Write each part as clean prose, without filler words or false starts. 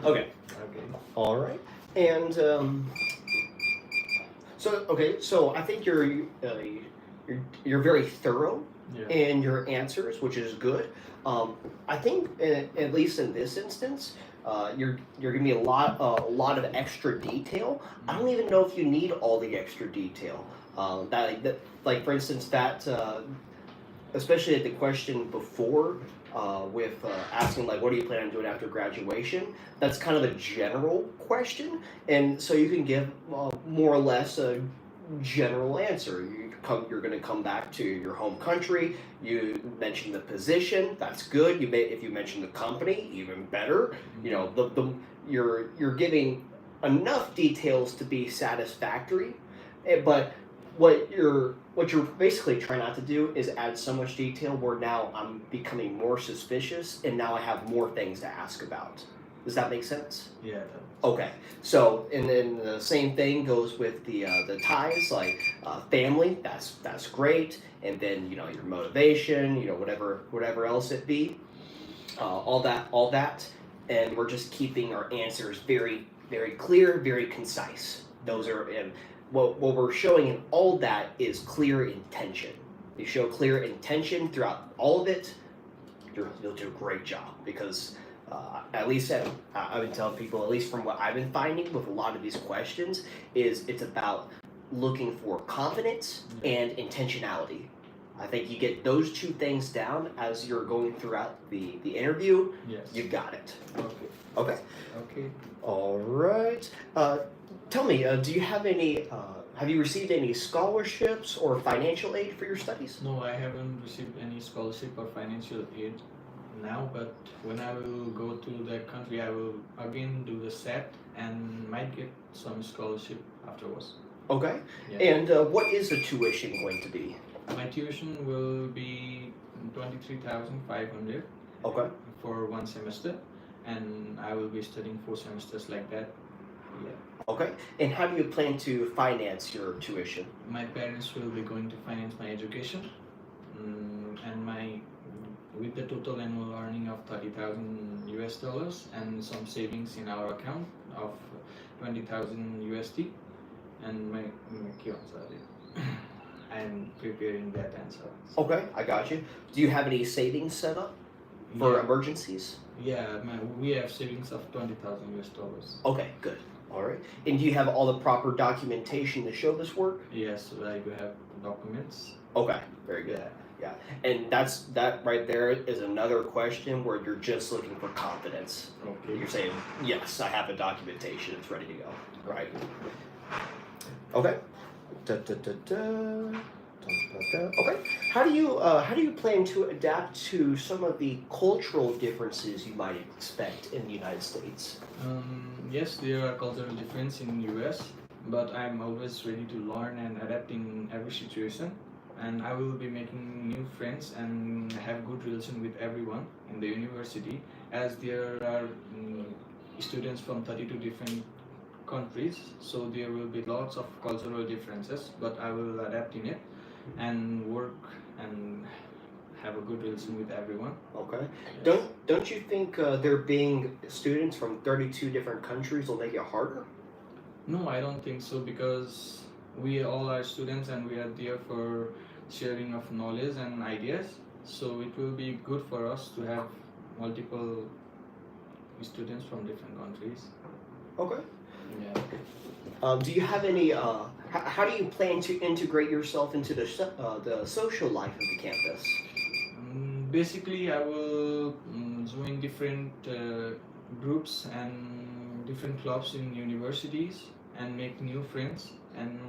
Okay. Okay. All right. And so I think you're very thorough Yeah. in your answers, which is good. I think at least in this instance, you're giving me a lot of extra detail. I don't even know if you need all the extra detail. That like for instance that especially at the question before with asking like what do you plan on doing after graduation, that's kind of a general question, and so you can give more or less a general answer. You're going to come back to your home country. You mentioned the position, that's good. If you mention the company, even better. You know, you're giving enough details to be satisfactory, but what you're basically trying not to do is add so much detail where now I'm becoming more suspicious and now I have more things to ask about. Does that make sense? Yeah. Okay, so and then the same thing goes with the ties, like family. That's great, and then you know your motivation, you know whatever else it be, all that, and we're just keeping our answers very clear, very concise. Those are and what we're showing in all that is clear intention. You show clear intention throughout all of it, you'll do a great job because at least I've been telling people, at least from what I've been finding with a lot of these questions, is it's about looking for confidence and intentionality. I think you get those two things down as you're going throughout the interview, Yes. you got it. Okay. Okay. Okay. All right. Tell me, do you have you received any scholarships or financial aid for your studies? No, I haven't received any scholarship or financial aid now, but when I will go to that country, I will again do the SAT and might get some scholarship afterwards. Okay. Yeah. And what is the tuition going to be? My tuition will be 23,500 Okay. for one semester, and I will be studying 4 semesters like that. Yeah. Okay. And how do you plan to finance your tuition? My parents will be going to finance my education, and with the total annual earning of 30,000 US dollars and some savings in our account of 20,000 USD, and my I'm preparing that answer. Okay, I got you. Do you have any savings set up for Yeah. emergencies? Yeah, we have savings of 20,000 US dollars. Okay, good. All right. And do you have all the proper documentation to show this work? Yes, I do have documents. Okay, very good. Yeah. And that right there is another question where you're just looking for confidence. Okay. You're saying, yes, I have the documentation, it's ready to go. Right. Okay. Da, da, da, da. Okay. How do you plan to adapt to some of the cultural differences you might expect in the United States? Yes, there are cultural difference in US, but I'm always ready to learn and adapt in every situation. And I will be making new friends and have good relation with everyone in the university, as there are students from 32 different countries, so there will be lots of cultural differences, but I will adapt in it and work and have a good relation with everyone. Okay. Yes. Don't you think there being students from 32 different countries will make it harder? No, I don't think so, because we all are students and we are there for sharing of knowledge and ideas. So it will be good for us to have multiple students from different countries. Okay. Yeah. Do you have any? How do you plan to integrate yourself into the social life of the campus? Basically, I will join different groups and different clubs in universities and make new friends and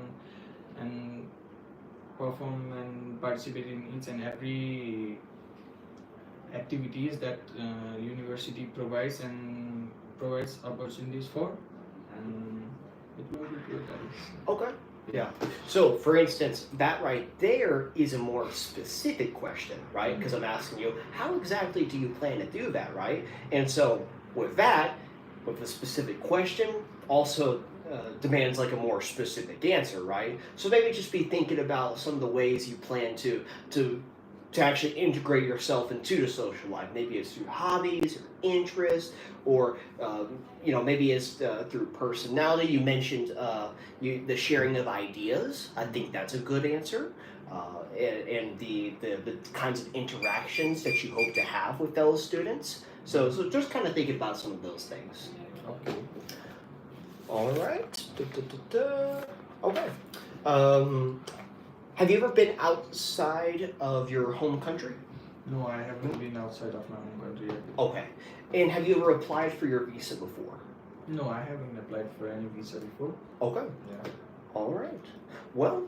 perform and participate in each and every activities that university provides opportunities for, and it will be good. Okay. Yeah. So, for instance, that right there is a more specific question, right? Because I'm asking you, how exactly do you plan to do that, right? And so, with that, with a specific question, also demands like a more specific answer, right? So maybe just be thinking about some of the ways you plan to to actually integrate yourself into the social life. Maybe it's through hobbies or interests, or maybe it's through personality. You mentioned the sharing of ideas. I think that's a good answer. And the kinds of interactions that you hope to have with fellow students. So just kind of thinking about some of those things. Okay. All right. Okay. Have you ever been outside of your home country? No, I haven't been outside of my home country yet. Okay. And have you ever applied for your visa before? No, I haven't applied for any visa before. Okay. Yeah. All right. Well,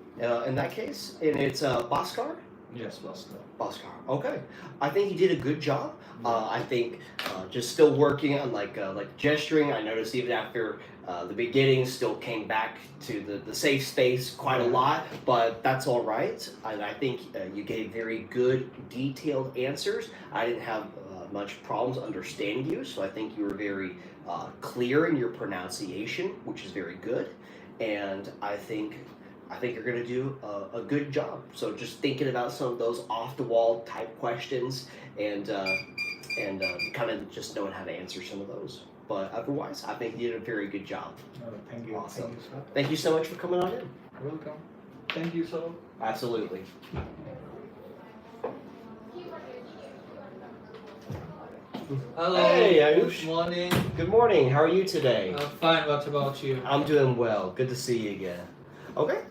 in that case, and it's Bhaskar? Yes, Boston. Bhaskar. Okay. I think you did a good job. I think just still working on like gesturing. I noticed even after the beginning, still came back to the safe space quite a lot, but that's all right. And I think you gave very good, detailed answers. I didn't have much problems understanding you, so I think you were very clear in your pronunciation, which is very good. And I think you're going to do a good job. So just thinking about some of those off the wall type questions and kind of just knowing how to answer some of those. But otherwise, I think you did a very good job. Oh, thank you. Awesome. Thank you, sir. Thank you so much for coming on in. Welcome. Thank you, sir. Absolutely. Hello. Hey, Ayush. Good morning. Good morning. How are you today? I'm fine. What about you? I'm doing well. Good to see you again. Okay.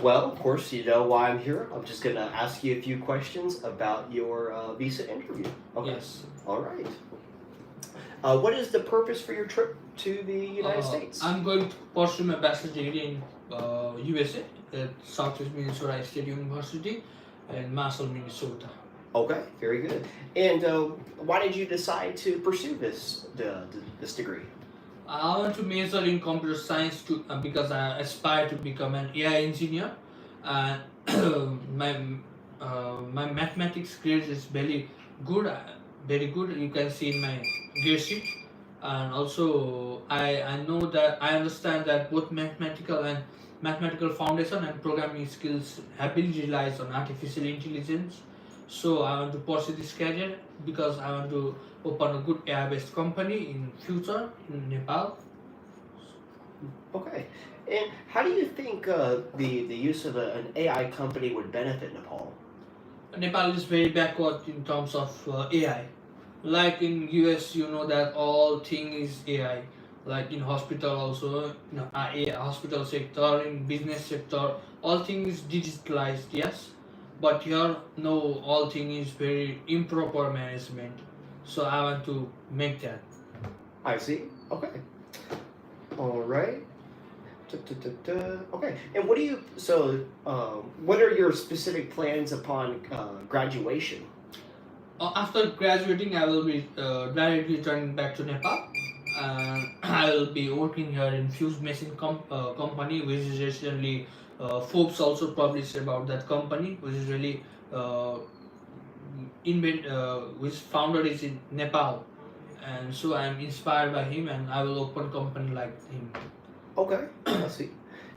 Well, of course, you know why I'm here. I'm just going to ask you a few questions about your visa interview. Okay. Yes. All right. What is the purpose for your trip to the United States? I'm going to pursue my bachelor's degree in USA at Southwest Minnesota State University in Marshall, Minnesota. Okay, very good. And why did you decide to pursue this degree? I want to major in computer science because I aspire to become an AI engineer. And my mathematics grade is very good. Very good. You can see in my grade sheet. And also, I know that I understand that both mathematical foundation and programming skills heavily relies on artificial intelligence. So I want to pursue this career because I want to open a good AI-based company in future in Nepal. Okay. And how do you think the use of an AI company would benefit Nepal? Nepal is very backward in terms of AI. Like in US, you know that all thing is AI. Like in hospital also, hospital sector, in business sector, all thing is digitalized. Yes, but here no, all thing is very improper management. So I want to make that. I see. Okay. All right. Okay. And what are your specific plans upon graduation? After graduating, I will be directly returning back to Nepal, and I will be working here in Fuse Machine company, which is recently Forbes also published about that company, which is really which founder is in Nepal, and so I am inspired by him, and I will open company like him. Okay, I see.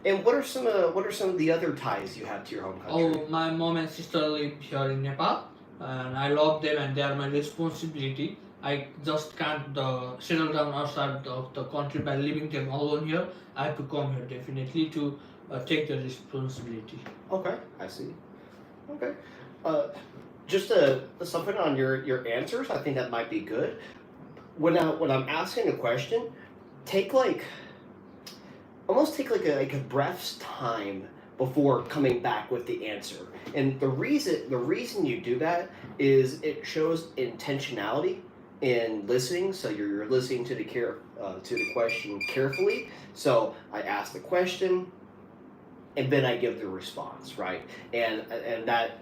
And what are some of the other ties you have to your home country? Oh, my mom and sister live here in Nepal, and I love them, and they are my responsibility. I just can't settle down outside of the country by leaving them alone here. I have to come here definitely to take the responsibility. Okay, I see. Okay. Just something on your answers. I think that might be good. When I'm asking a question, take almost take like a breath's time before coming back with the answer. And the reason you do that is it shows intentionality in listening. So you're listening to the question carefully. So I ask the question, and then I give the response, right? And that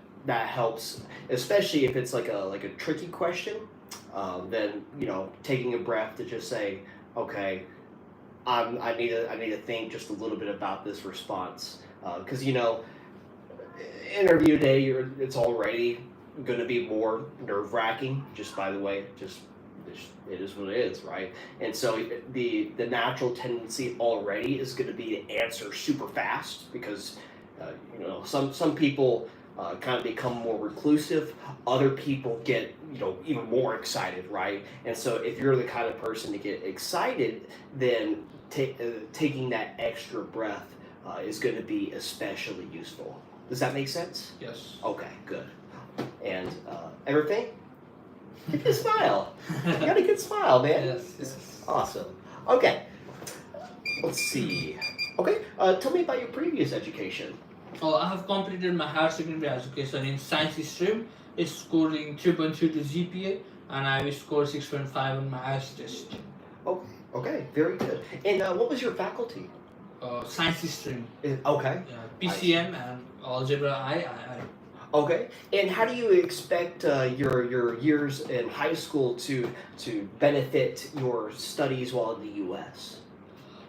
helps, especially if it's like a tricky question. Then taking a breath to just say, okay, I need to think just a little bit about this response, because interview day it's already going to be more nerve-wracking. Just by the way, it is what it is, right? And so the natural tendency already is going to be to answer super fast because some people kind of become more reclusive, other people get even more excited, right? And so if you're the kind of person to get excited, then taking that extra breath is going to be especially useful. Does that make sense? Yes. Okay, good. And everything? Get a smile. You got a good smile, man. Yes. Yes. Awesome. Okay. Let's see. Okay. Tell me about your previous education. Oh, I have completed my higher secondary education in science stream. It's scoring 3.3 to GPA, and I will score 6.5 on my IELTS test. Oh, okay. Very good. And what was your faculty? Science stream. Okay. PCM and algebra. Okay. And how do you expect your years in high school to benefit your studies while in the U.S.?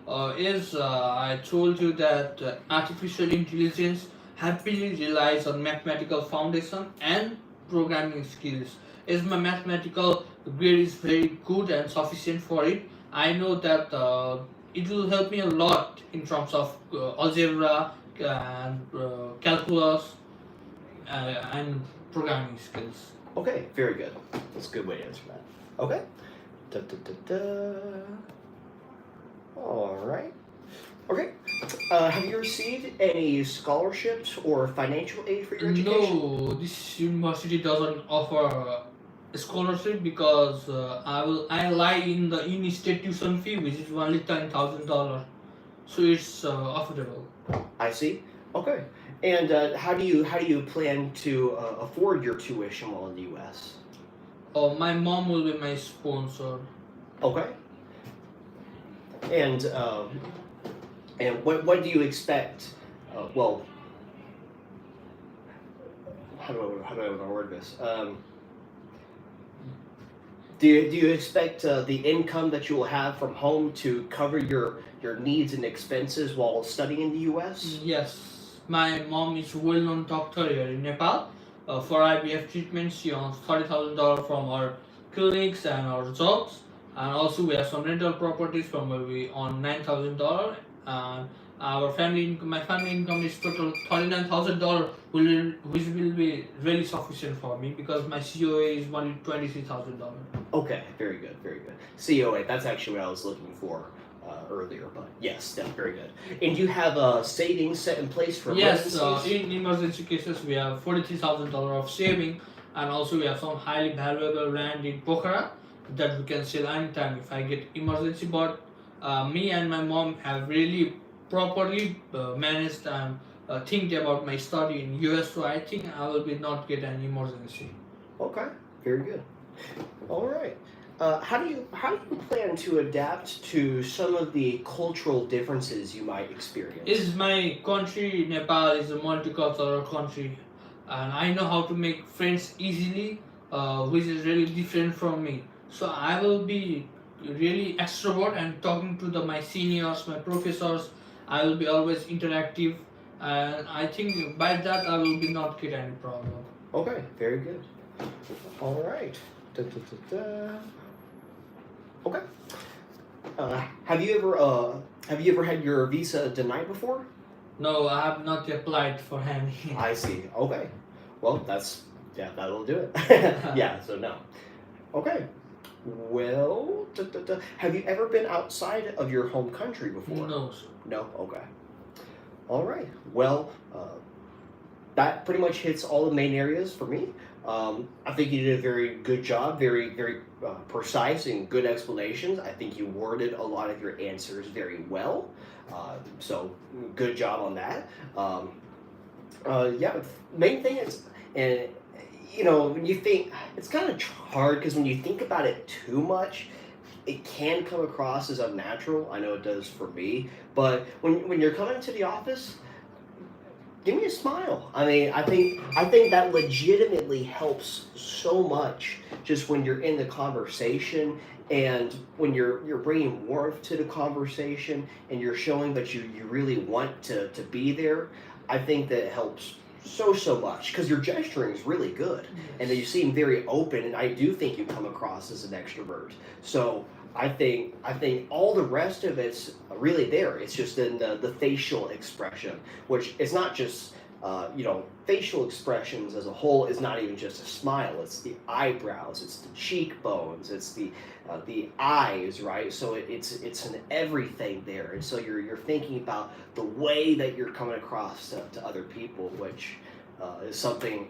I told you that artificial intelligence heavily relies on mathematical foundation and programming skills. As my mathematical grade is very good and sufficient for it, I know that it will help me a lot in terms of algebra and calculus and programming skills. Okay. Very good. That's a good way to answer that. Okay. Da, da, da, da. All right. Okay. Have you received any scholarships or financial aid for your education? No, this university doesn't offer a scholarship because I lie in the in-state tuition fee, which is only $10,000, so it's affordable. I see. Okay. And how do you plan to afford your tuition while in the U.S.? My mom will be my sponsor. Okay. And what do you expect? Well, how do I want to word this? Do you expect the income that you will have from home to cover your needs and expenses while studying in the U.S.? Yes, my mom is a well-known doctor here in Nepal. For IVF treatment, she earns $30,000 from our clinics and our jobs. And also we have some rental properties from where we earn $9,000. And our family income, my family income is total $39,000, which will be really sufficient for me because my COA is only $23,000. Okay, very good, very good. COA, that's actually what I was looking for earlier, but yes, that's very good. And you have savings set in place for Yes, emergencies? in emergency cases we have $43,000 of saving, and also we have some highly valuable land in Pokhara that we can sell anytime if I get emergency. But me and my mom have really properly managed and think about my study in US, so I think I will be not get an emergency. Okay, very good. All right. How do you plan to adapt to some of the cultural differences you might experience? Is my country Nepal is a multicultural country, and I know how to make friends easily, which is really different from me. So I will be really extrovert and talking to my seniors, my professors. I will be always interactive, and I think by that I will be not get any problem. Okay, very good. All right. Da, da, da, da. Okay. Have you ever had your visa denied before? No, I have not applied for any. I see. Okay. Well, that'll do it. Yeah. So no. Okay. Well, da, da, da. Have you ever been outside of your home country before? No, sir. No. Okay. All right. Well, that pretty much hits all the main areas for me. I think you did a very good job, very precise and good explanations. I think you worded a lot of your answers very well. So good job on that. Yeah, main thing is, and when you think, it's kind of hard because when you think about it too much, it can come across as unnatural. I know it does for me. But when you're coming to the office, give me a smile. I mean, I think that legitimately helps so much just when you're in the conversation and when you're bringing warmth to the conversation and you're showing that you really want to be there. I think that it helps so much because your gesturing is really good and that you seem very open, and I do think you come across as an extrovert. So I think all the rest of it's really there. It's just in the facial expression, which is not just facial expressions as a whole is not even just a smile. It's the eyebrows, it's the cheekbones, it's the eyes, right? So it's an everything there, and so you're thinking about the way that you're coming across to other people, which is something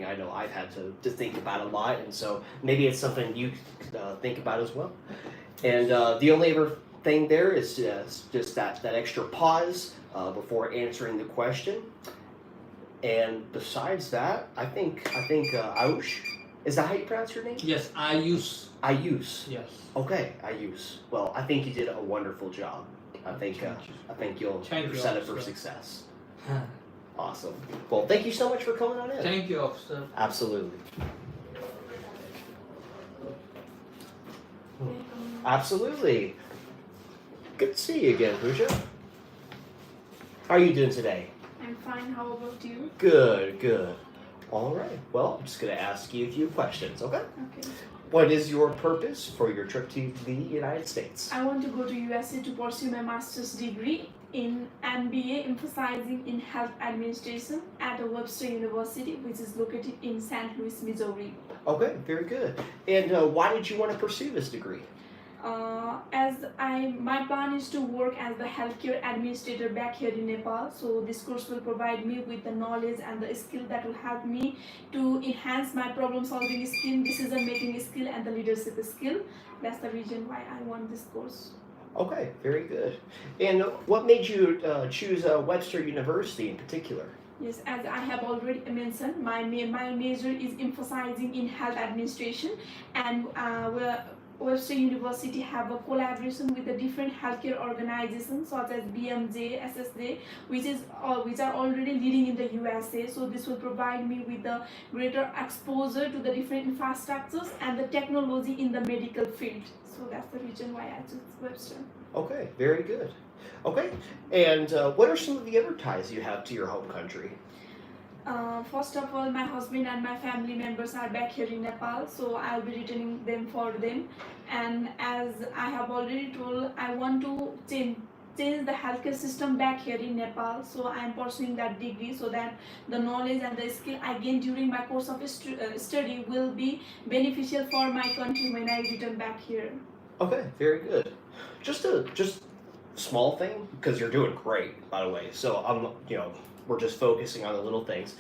I know I've had to think about a lot, and so maybe it's something you think about as well. And the only other thing there is just that extra pause before answering the question. And besides that, I think Ayush, is that how you pronounce your name? Yes, I use. Ayush. Yes. Okay, Ayush. Well, I think you did a wonderful job. I think you're set up for success. Awesome. Well, thank you so much for coming on in. Thank you, officer. Absolutely. Absolutely. Good to see you again, Pooja. How are you doing today? I'm fine. How about you? Good, good. All right. Well, I'm just going to ask you a few questions, okay? Okay. What is your purpose for your trip to the United States? I want to go to USA to pursue my master's degree in MBA, emphasizing in health administration at a Webster University, which is located in St. Louis, Missouri. Okay, very good. And why did you want to pursue this degree? My plan is to work as the healthcare administrator back here in Nepal. So this course will provide me with the knowledge and the skill that will help me to enhance my problem solving skill, decision making skill, and the leadership skill. That's the reason why I want this course. Okay, very good. And what made you choose Webster University in particular? Yes, as I have already mentioned, my major is emphasizing in health administration, and Webster University have a collaboration with the different healthcare organizations such as BMJ, SSJ, which are already leading in the USA. So this will provide me with the greater exposure to the different infrastructures and the technology in the medical field. So that's the reason why I chose Webster. Okay, very good. Okay, and what are some of the other ties you have to your home country? First of all, my husband and my family members are back here in Nepal, so I'll be returning them for them. And as I have already told, I want to change the healthcare system back here in Nepal. So I am pursuing that degree so that the knowledge and the skill I gain during my course of study will be beneficial for my country when I return back here. Okay, very good. Just small thing, because you're doing great, by the way. So we're just focusing on the little things.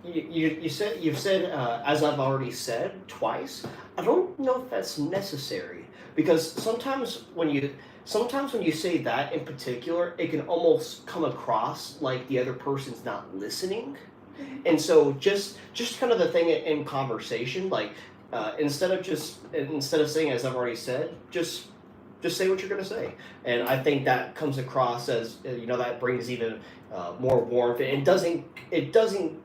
You've said as I've already said twice. I don't know if that's necessary, because sometimes when you say that in particular, it can almost come across like the other person's not listening. And so just kind of the thing in conversation, like instead of saying as I've already said, just say what you're going to say. And I think that comes across as, that brings even more warmth. It doesn't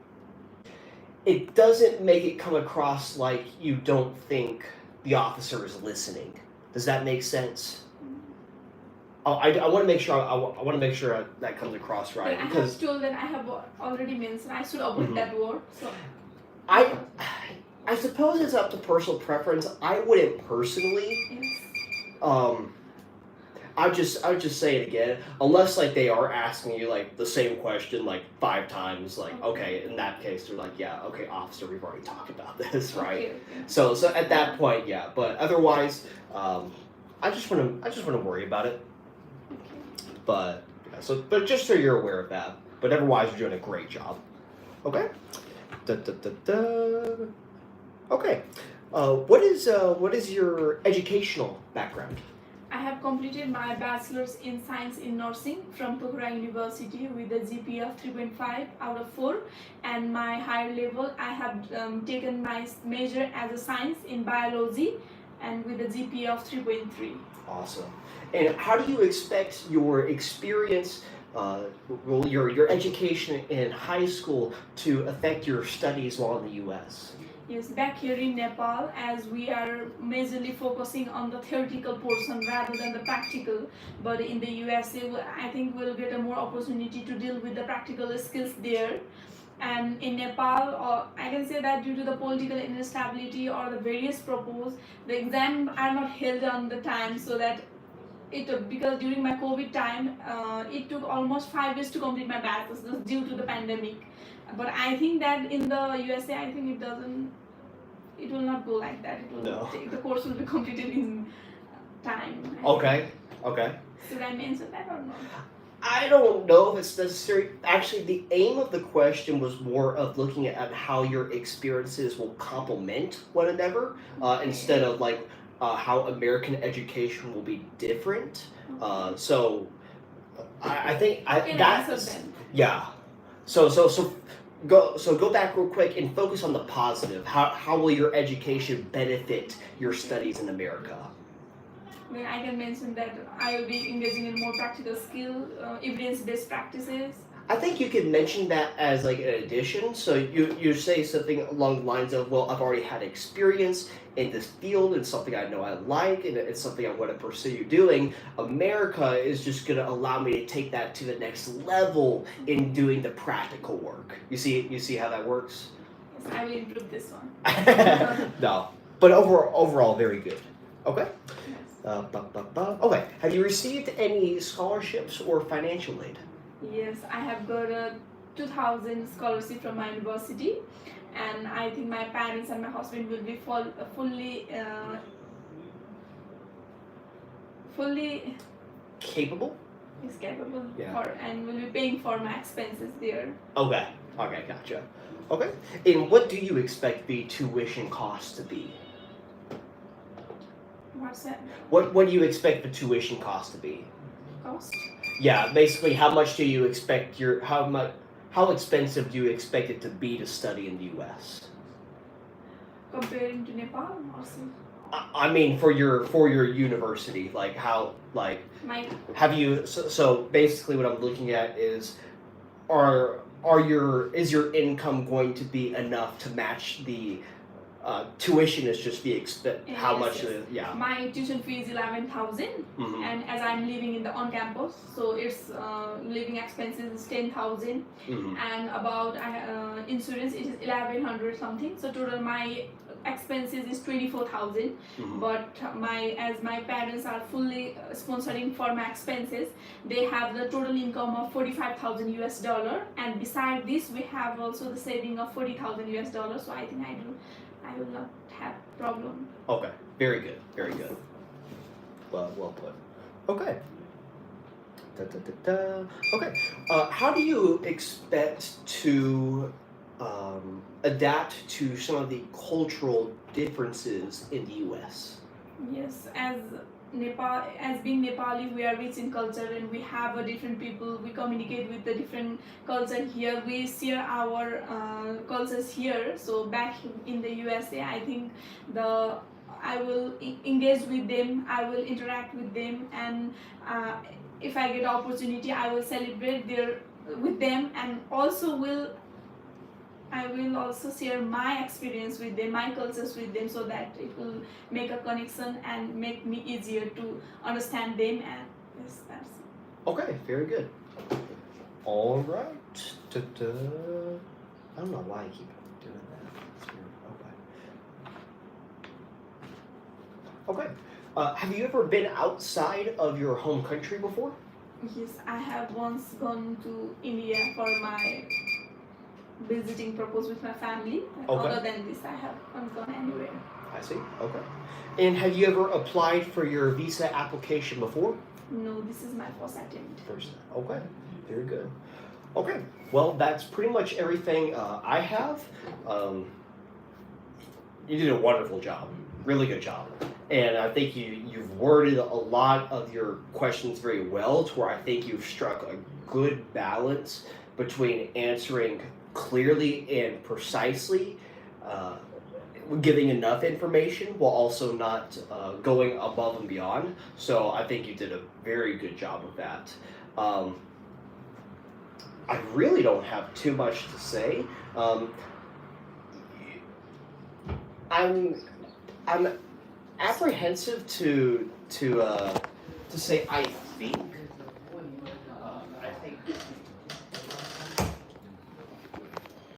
make it come across like you don't think the officer is listening. Does that make sense? I want to make sure that comes across right. But I have told that I have already mentioned I should avoid that word. So I suppose it's up to personal preference. I wouldn't personally. yes. I would just say it again, unless like they are asking you like the same question like 5 times. Like okay, in that case they're like, yeah, okay, officer, we've already talked about this, right? Okay. So at that point, yeah. But otherwise, I just want to worry about it. Okay. But but just so you're aware of that. But otherwise, you're doing a great job. Okay. Okay. What is your educational background? I have completed my bachelor's in science in nursing from Pokhara University with a GPA of 3.5 out of 4, and my higher level I have taken my major as a science in biology and with a GPA of 3.3. Awesome. And how do you expect your experience, your education in high school to affect your studies while in the U.S.? Yes, back here in Nepal, as we are majorly focusing on the theoretical portion rather than the practical, but in the USA, I think we'll get a more opportunity to deal with the practical skills there. And in Nepal, I can say that due to the political instability or the various proposed, the exams are not held on the time, so that because during my COVID time, it took almost 5 years to complete my bachelor's due to the pandemic. But I think that in the USA, I think it will not go like that. It will No. the course will be completed in time. Okay. Okay. Should I mention that or not? I don't know if it's necessary. Actually, the aim of the question was more of looking at how your experiences will complement one another, instead of like how American education will be different. So I think I can that's answer them. yeah. So go back real quick and focus on the positive. How will your education benefit your studies in America? Then I can mention that I will be engaging in more practical skill, evidence-based practices. I think you could mention that as like an addition. So you say something along the lines of, well, I've already had experience in this field and something I know I like and it's something I want to pursue doing. America is just going to allow me to take that to the next level in doing the practical work. You see how that works? Yes, I will improve this one. No, but overall very good. Okay. Yes. Okay. Have you received any scholarships or financial aid? Yes, I have got a 2000 scholarship from my university, and I think my parents and my husband will be fully Capable? is capable Yeah. for and will be paying for my expenses there. Okay. Okay, gotcha. Okay. And what do you expect the tuition cost to be? What's that What do you expect the tuition cost to be? cost? Yeah, basically how much do you expect how expensive do you expect it to be to study in the US? Comparing to Nepal or so? I mean for your university, like how like My have you so basically what I'm looking at is is your income going to be enough to match the tuition is just the how Yes, much yes. yeah. my tuition fee is 11,000, Mhm. and as I'm living in the on campus, so its living expenses is 10,000, Mhm. and about insurance it is 1100 something. So total my expenses is 24,000. Mhm. But as my parents are fully sponsoring for my expenses, they have the total income of 45,000 US dollar, and beside this we have also the saving of 40,000 US dollars. So I think I will not have problem. Okay, very good, very good. Well put. Okay. Okay. How do you expect to adapt to some of the cultural differences in the U.S.? Yes, as being Nepali, we are rich in culture and we have a different people. We communicate with the different culture here. We share our cultures here. So back in the USA, I think I will engage with them. I will interact with them, and if I get opportunity, I will celebrate with them, and I will also share my experience with them, my cultures with them, so that it will make a connection and make me easier to understand them. And yes, that's it. Okay, very good. All right. I don't know why I keep doing that. It's weird. Okay. Okay. Have you ever been outside of your home country before? Yes, I have once gone to India for my visiting purpose with my family. Okay. Other than this, I haven't gone anywhere. I see. Okay. And have you ever applied for your visa application before? No, this is my first attempt. First. Okay. Very good. Okay. Well, that's pretty much everything I have. You did a wonderful job. Really good job. And I think you've worded a lot of your questions very well to where I think you've struck a good balance between answering clearly and precisely, giving enough information while also not going above and beyond. So I think you did a very good job of that. I really don't have too much to say. I'm apprehensive to say I think